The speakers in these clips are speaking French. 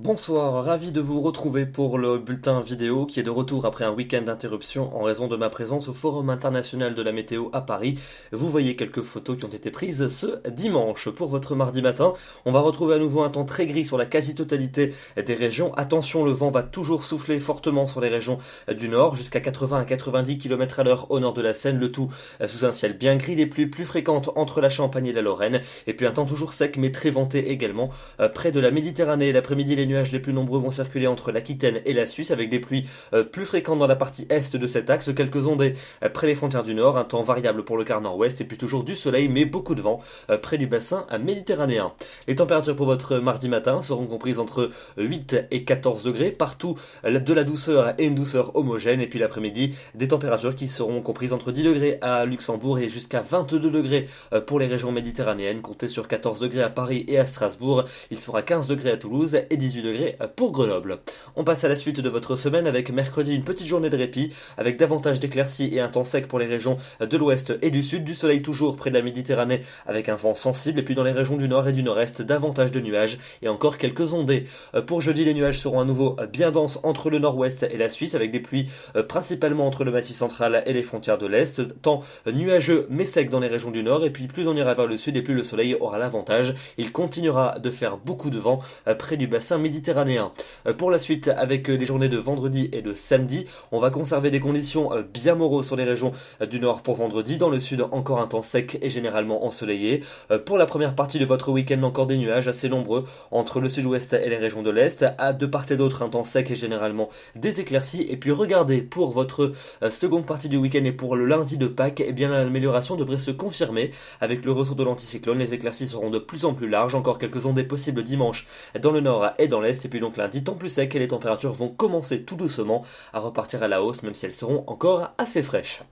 Bonsoir, ravi de vous retrouver pour le bulletin vidéo qui est de retour après un week-end d'interruption en raison de ma présence au Forum international de la météo à Paris. Vous voyez quelques photos qui ont été prises ce dimanche. Pour votre mardi matin, on va retrouver à nouveau un temps très gris sur la quasi-totalité des régions. Attention, le vent va toujours souffler fortement sur les régions du nord, jusqu'à 80 à 90 km à l'heure au nord de la Seine, le tout sous un ciel bien gris, des pluies plus fréquentes entre la Champagne et la Lorraine, et puis un temps toujours sec mais très venté également près de la Méditerranée. L'après-midi, les nuages les plus nombreux vont circuler entre l'Aquitaine et la Suisse avec des pluies plus fréquentes dans la partie est de cet axe, quelques ondées près des frontières du nord, un temps variable pour le quart nord-ouest et puis toujours du soleil mais beaucoup de vent près du bassin méditerranéen. Les températures pour votre mardi matin seront comprises entre 8 et 14 degrés, partout de la douceur et une douceur homogène, et puis l'après-midi des températures qui seront comprises entre 10 degrés à Luxembourg et jusqu'à 22 degrés pour les régions méditerranéennes. Comptez sur 14 degrés à Paris et à Strasbourg, il fera 15 degrés à Toulouse et 18 degrés pour Grenoble. On passe à la suite de votre semaine avec mercredi une petite journée de répit avec davantage d'éclaircies et un temps sec pour les régions de l'ouest et du sud, du soleil toujours près de la Méditerranée avec un vent sensible, et puis dans les régions du nord et du nord-est davantage de nuages et encore quelques ondées. Pour jeudi, les nuages seront à nouveau bien denses entre le nord-ouest et la Suisse avec des pluies principalement entre le massif central et les frontières de l'est, temps nuageux mais sec dans les régions du nord, et puis plus on ira vers le sud et plus le soleil aura l'avantage, il continuera de faire beaucoup de vent près du bassin méditerranéen. Pour la suite, avec les journées de vendredi et de samedi, on va conserver des conditions bien moroses sur les régions du nord pour vendredi. Dans le sud, encore un temps sec et généralement ensoleillé. Pour la première partie de votre week-end, encore des nuages assez nombreux entre le sud-ouest et les régions de l'est. À de part et d'autre, un temps sec et généralement des éclaircies. Et puis regardez, pour votre seconde partie du week-end et pour le lundi de Pâques, eh bien l'amélioration devrait se confirmer avec le retour de l'anticyclone. Les éclaircies seront de plus en plus larges, encore quelques ondées possibles dimanche dans le nord et dans l'est, et puis donc lundi temps plus sec et les températures vont commencer tout doucement à repartir à la hausse, même si elles seront encore assez fraîches.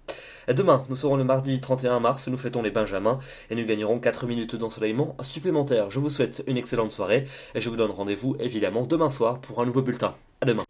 Demain, nous serons le mardi 31 mars, nous fêtons les Benjamins et nous gagnerons 4 minutes d'ensoleillement supplémentaires. Je vous souhaite une excellente soirée et je vous donne rendez-vous évidemment demain soir pour un nouveau bulletin. À demain.